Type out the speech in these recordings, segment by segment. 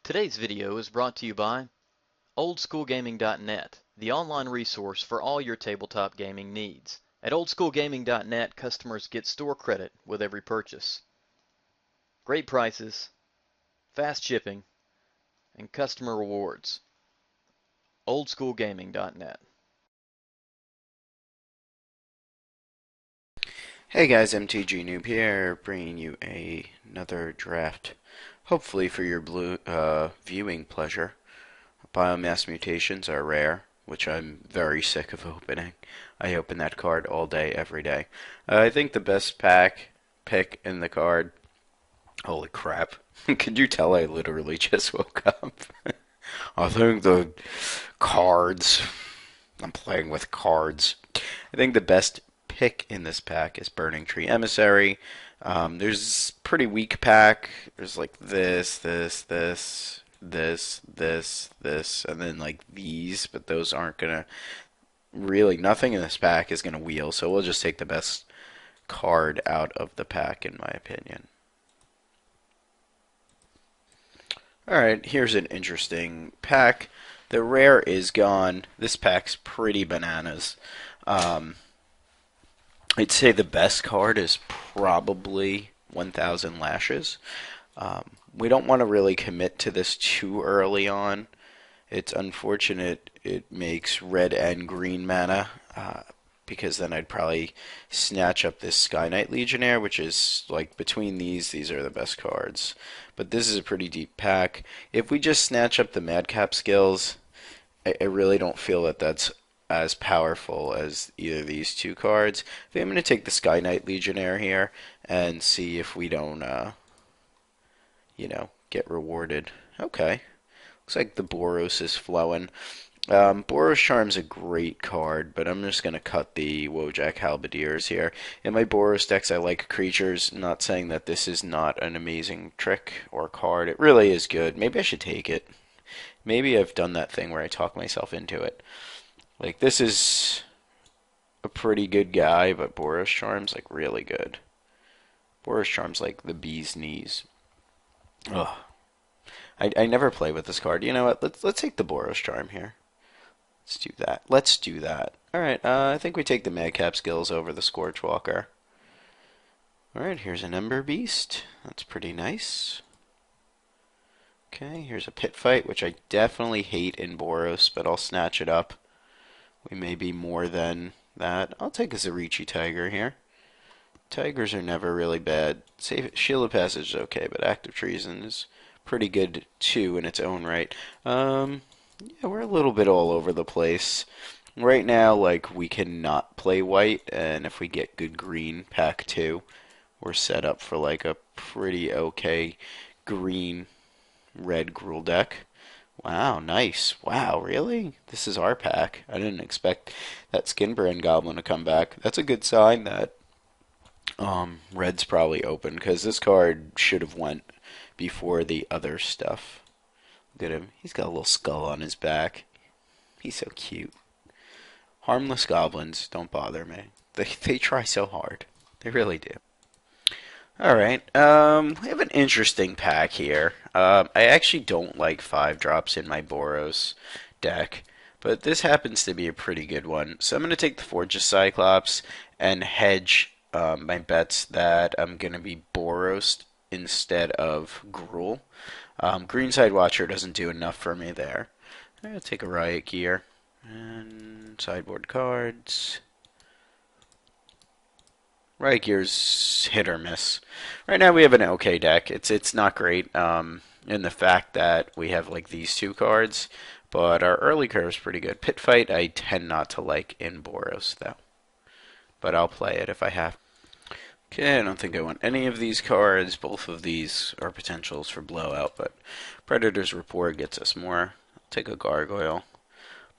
Today's video is brought to you by oldschoolgaming.net, the online resource for all your tabletop gaming needs. At oldschoolgaming.net, customers get store credit with every purchase. Great prices, fast shipping, and customer rewards. oldschoolgaming.net. Hey guys, MTG Noob here, bringing you another draft, hopefully for your viewing pleasure. Biomass mutations are rare, which I'm very sick of opening. I open that card all day, every day. I think the best pick in the card. Holy crap! Could you tell I literally just woke up? I think the cards. I'm playing with cards. I think the best pick in this pack is Burning Tree Emissary. There's pretty weak pack. There's like this, and then like these, but those aren't gonna really. Nothing in this pack is gonna wheel, so we'll just take the best card out of the pack, in my opinion. Alright, here's an interesting pack. The rare is gone. This pack's pretty bananas. I'd say the best card is probably 1000 Lashes. We don't want to really commit to this too early on. It's unfortunate it makes red and green mana, because then I'd probably snatch up this Sky Knight Legionnaire, which is like between these are the best cards. But this is a pretty deep pack. If we just snatch up the Madcap skills, I really don't feel that that's as powerful as either of these two cards. I think I'm going to take the Sky Knight Legionnaire here and see if we don't, get rewarded. Okay. Looks like the Boros is flowing. Boros Charm's a great card, but I'm just going to cut the Wojak Halberdiers here. In my Boros decks, I like creatures. Not saying that this is not an amazing trick or card. It really is good. Maybe I should take it. Maybe I've done that thing where I talk myself into it. Like, this is a pretty good guy, but Boros Charm's, like, really good. Boros Charm's, like, the bee's knees. Ugh. I never play with this card. You know what? Let's take the Boros Charm here. Let's do that. Let's do that. Alright, I think we take the Madcap skills over the Scorchwalker. Alright, here's an Ember Beast. That's pretty nice. Okay, here's a Pit Fight, which I definitely hate in Boros, but I'll snatch it up. We may be more than that. I'll take a Zarichi Tiger here. Tigers are never really bad. Shield of Passage is okay, but Active Treason is pretty good too in its own right. Yeah, we're a little bit all over the place. Right now, like, we cannot play white, and if we get good green, pack 2, we're set up for like a pretty okay green-red Gruul deck. Wow, nice. Wow, really? This is our pack. I didn't expect that Skinbrand Goblin to come back. That's a good sign that red's probably open, because this card should have went before the other stuff. Look at him. He's got a little skull on his back. He's so cute. Harmless goblins don't bother me. They try so hard. They really do. Alright, we have an interesting pack here. I actually don't like 5-drops in my Boros deck, but this happens to be a pretty good one. So I'm going to take the Forge of Cyclops and hedge my bets that I'm going to be Boros instead of Gruul. Greenside Watcher doesn't do enough for me there. I'll take a Riot Gear and sideboard cards. Riot Gear's hit or miss. Right now we have an okay deck. It's not great in the fact that we have like these two cards, but our early curve is pretty good. Pit Fight I tend not to like in Boros though, but I'll play it if I have. Okay, I don't think I want any of these cards. Both of these are potentials for blowout, but Predator's Rapport gets us more. I'll take a Gargoyle.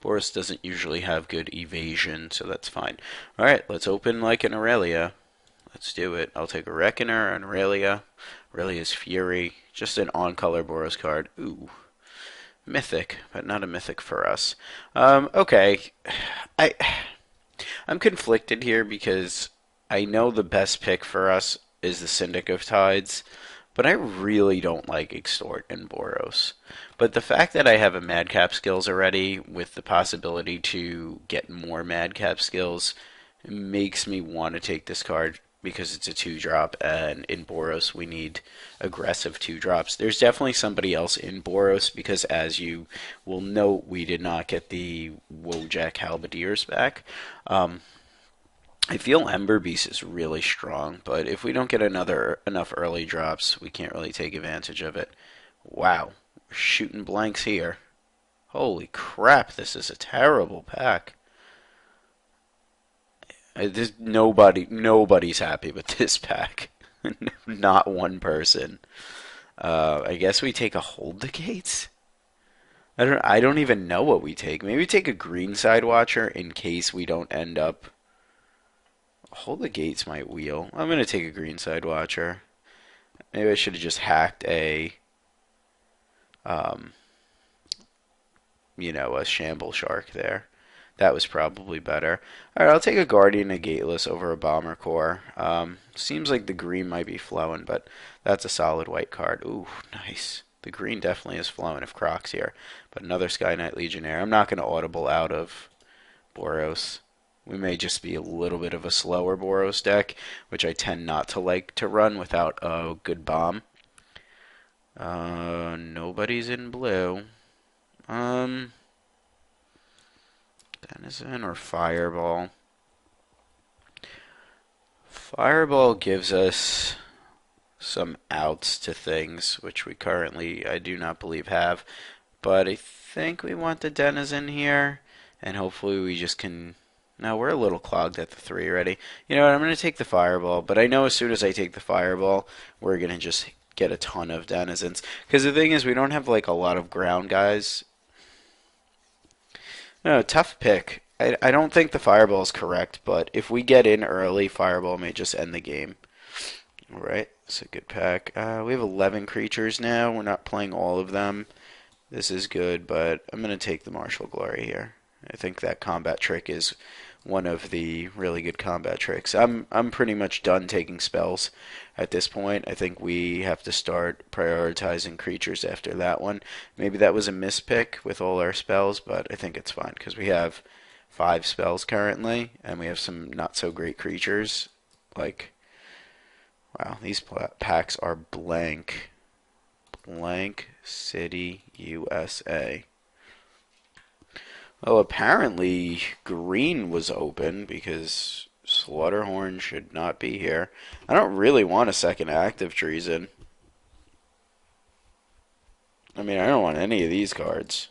Boros doesn't usually have good evasion, so that's fine. Alright, let's open like an Aurelia. Let's do it. I'll take a Reckoner, an Aurelia. Aurelia's Fury. Just an on-color Boros card. Ooh. Mythic, but not a mythic for us. Okay. I'm conflicted here because I know the best pick for us is the Syndic of Tides, but I really don't like Extort and Boros. But the fact that I have a Madcap skills already with the possibility to get more Madcap skills makes me want to take this card because it's a 2-drop, and in Boros we need aggressive 2-drops. There's definitely somebody else in Boros because, as you will note, we did not get the Wojak Halberdiers back. I feel Ember Beast is really strong, but if we don't get enough early drops, we can't really take advantage of it. Wow, we're shooting blanks here. Holy crap, this is a terrible pack. Nobody's happy with this pack. Not one person. I guess we take a Hold the Gates. I don't even know what we take. Maybe we take a Green Side Watcher in case we don't end up. Hold the Gates might wheel. I'm gonna take a Green Side Watcher. Maybe I should have just hacked um, a Shamble Shark there. That was probably better. Alright, I'll take a Guardian of Gateless over a Bomber Core. Seems like the green might be flowing, but that's a solid white card. Ooh, nice. The green definitely is flowing if Croc's here. But another Sky Knight Legionnaire. I'm not going to audible out of Boros. We may just be a little bit of a slower Boros deck, which I tend not to like to run without a good bomb. Nobody's in blue. Denizen or Fireball? Fireball gives us some outs to things, which we currently, I do not believe, have. But I think we want the Denizen here, and hopefully we just can. No, we're a little clogged at the 3 already. You know what? I'm going to take the Fireball, but I know as soon as I take the Fireball, we're going to just get a ton of Denizens. Because the thing is, we don't have like a lot of ground guys. No, tough pick. I don't think the Fireball is correct, but if we get in early, Fireball may just end the game. Alright, that's a good pack. We have 11 creatures now. We're not playing all of them. This is good, but I'm going to take the Martial Glory here. I think that combat trick is one of the really good combat tricks. I'm pretty much done taking spells at this point. I think we have to start prioritizing creatures after that one. Maybe that was a mispick with all our spells, but I think it's fine because we have 5 spells currently, and we have some not so great creatures. Like, wow, these packs are blank. Blank City, USA. Oh, apparently green was open because Slaughterhorn should not be here. I don't really want a second active treason. I mean, I don't want any of these cards.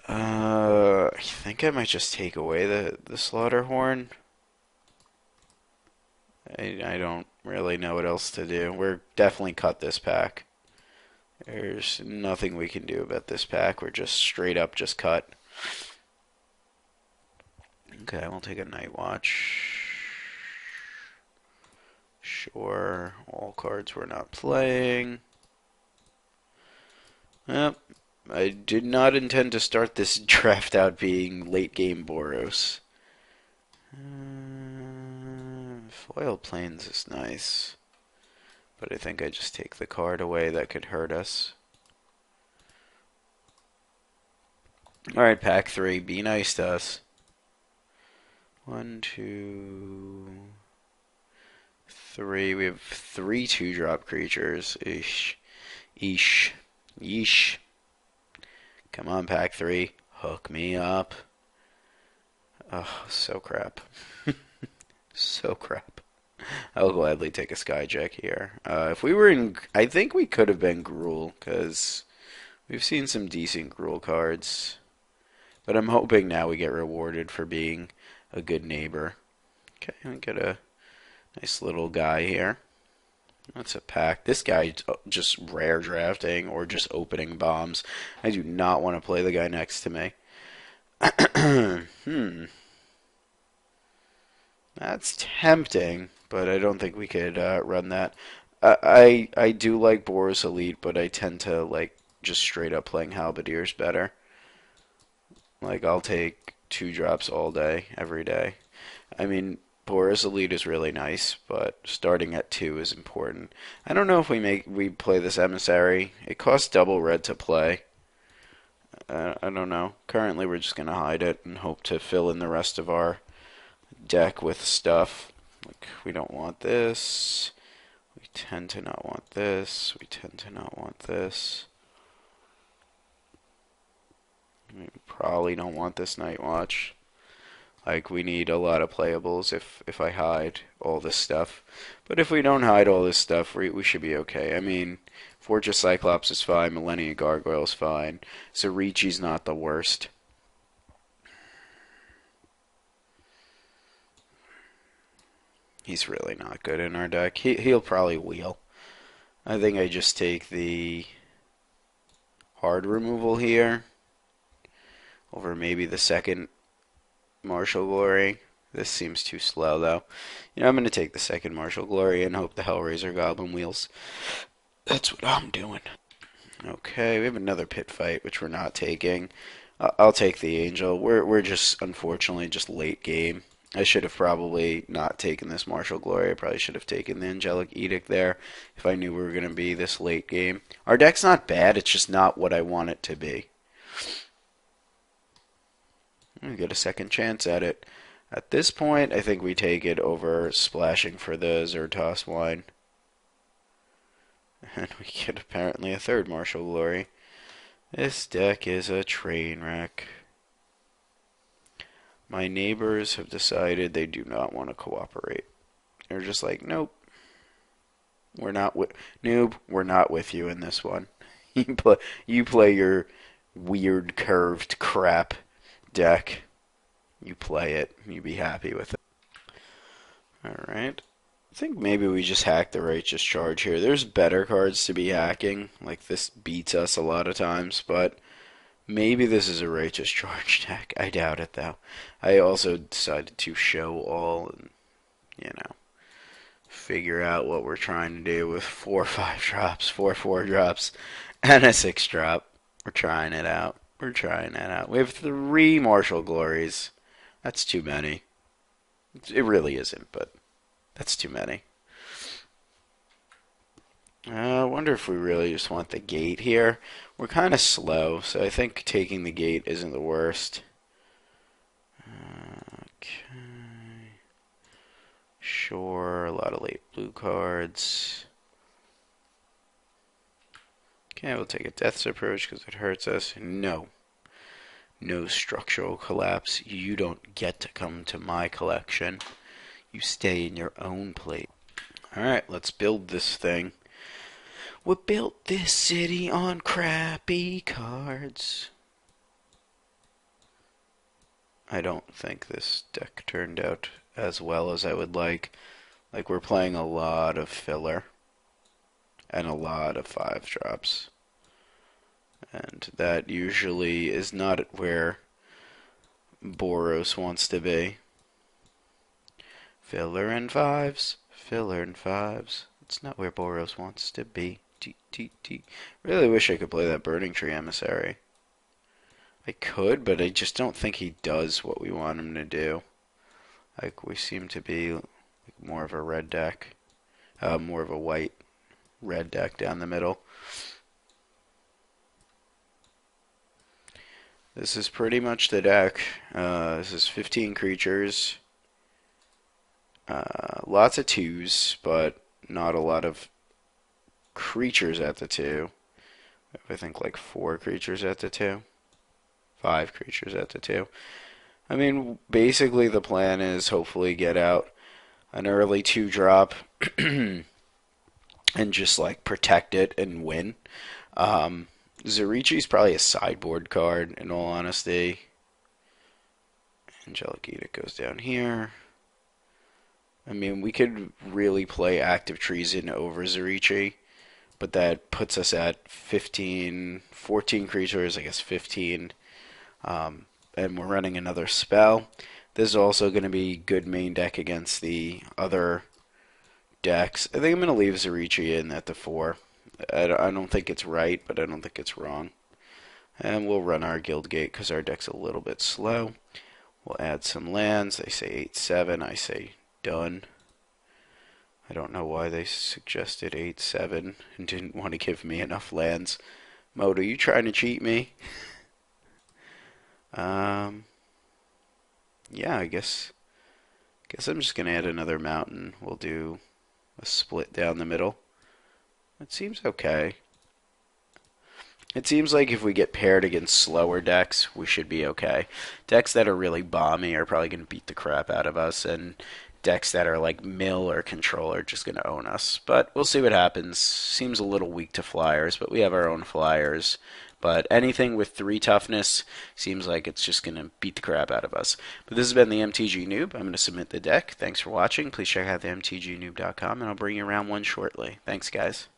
I think I might just take away the Slaughterhorn. I don't really know what else to do. We're definitely cut this pack. There's nothing we can do about this pack. We're just straight up just cut. Okay, we'll take a Night Watch. Sure, all cards we're not playing. Yep, I did not intend to start this draft out being late game Boros. Foil Plains is nice. But I think I just take the card away that could hurt us. Alright, pack 3. Be nice to us. 1, 2, 3. We have 3 2-drop creatures. Eesh. Eesh. Yeesh. Come on, pack 3. Hook me up. Oh, so crap. So crap. I'll gladly take a Skyjack here. If we were in, I think we could have been Gruul, because we've seen some decent Gruul cards. But I'm hoping now we get rewarded for being a good neighbor. Okay, we get a nice little guy here. That's a pack. This guy just rare drafting or just opening bombs. I do not want to play the guy next to me. That's tempting, but I don't think we could run that. I do like Boros Elite, but I tend to like just straight up playing Halberdiers better. Like, I'll take 2 drops all day, every day. I mean, Boros Elite is really nice, but starting at 2 is important. I don't know if we play this Emissary. It costs double red to play. I don't know. Currently, we're just gonna hide it and hope to fill in the rest of our deck with stuff. Like, we don't want this. We tend to not want this. We tend to not want this. We probably don't want this Night Watch. Like, we need a lot of playables if I hide all this stuff. But if we don't hide all this stuff, we should be okay. I mean, Fortress Cyclops is fine. Millennia Gargoyle is fine. Zerichi's not the worst. He's really not good in our deck. He'll probably wheel. I think I just take the hard removal here over maybe the second Martial Glory. This seems too slow, though. I'm going to take the second Martial Glory and hope the Hellraiser Goblin wheels. That's what I'm doing. Okay, we have another pit fight, which we're not taking. I'll take the Angel. We're just, unfortunately, just late game. I should have probably not taken this Martial Glory. I probably should have taken the Angelic Edict there if I knew we were going to be this late game. Our deck's not bad. It's just not what I want it to be. We get a second chance at it. At this point, I think we take it over splashing for the Zertos wine. And we get apparently a third Martial Glory. This deck is a train wreck. My neighbors have decided they do not want to cooperate. They're just like, nope. We're not with noob. We're not with you in this one. You play your weird curved crap deck. You play it. You be happy with it. All right. I think maybe we just hack the Righteous Charge here. There's better cards to be hacking. Like, this beats us a lot of times, but maybe this is a Righteous Charge deck. I doubt it, though. I also decided to show all and, figure out what we're trying to do with 4 5 drops, 4 4 drops, and a 6 drop. We're trying it out. We're trying it out. We have 3 Martial Glories. That's too many. It really isn't, but that's too many. I wonder if we really just want the gate here. We're kind of slow, so I think taking the gate isn't the worst. Okay. Sure, a lot of late blue cards. Okay, we'll take a Death's Approach because it hurts us. No. No structural collapse. You don't get to come to my collection. You stay in your own plate. Alright, let's build this thing. We built this city on crappy cards. I don't think this deck turned out as well as I would like. Like, we're playing a lot of filler and a lot of 5 drops. And that usually is not where Boros wants to be. Filler and 5s, filler and 5s. It's not where Boros wants to be. Really wish I could play that Burning Tree Emissary. I could, but I just don't think he does what we want him to do. Like, we seem to be like more of a red deck. More of a white-red deck down the middle. This is pretty much the deck. This is 15 creatures. Lots of 2s, but not a lot of creatures at the 2. I think like 4 creatures at the 2. 5 creatures at the 2. I mean, basically the plan is hopefully get out an early 2 drop and just like protect it and win. Zerichi's probably a sideboard card, in all honesty. Angelic Edict goes down here. I mean, we could really play Active Treason over Zerichi, but that puts us at 14 creatures, I guess 15. And we're running another spell. This is also going to be good main deck against the other decks. I think I'm going to leave Zerichi in at the 4. I don't think it's right, but I don't think it's wrong. And we'll run our Guild Gate because our deck's a little bit slow. We'll add some lands. They say 8-7. I say done. I don't know why they suggested 8-7 and didn't want to give me enough lands. Mode, are you trying to cheat me? Um, yeah, I guess I'm just gonna add another mountain. We'll do a split down the middle. It seems okay. It seems like if we get paired against slower decks, we should be okay. Decks that are really bomby are probably going to beat the crap out of us, and decks that are like mill or control are just going to own us. But we'll see what happens. Seems a little weak to flyers, but we have our own flyers. But anything with 3 toughness seems like it's just going to beat the crap out of us. But this has been the MTG Noob. I'm going to submit the deck. Thanks for watching. Please check out the mtgnoob.com, and I'll bring you around one shortly. Thanks, guys.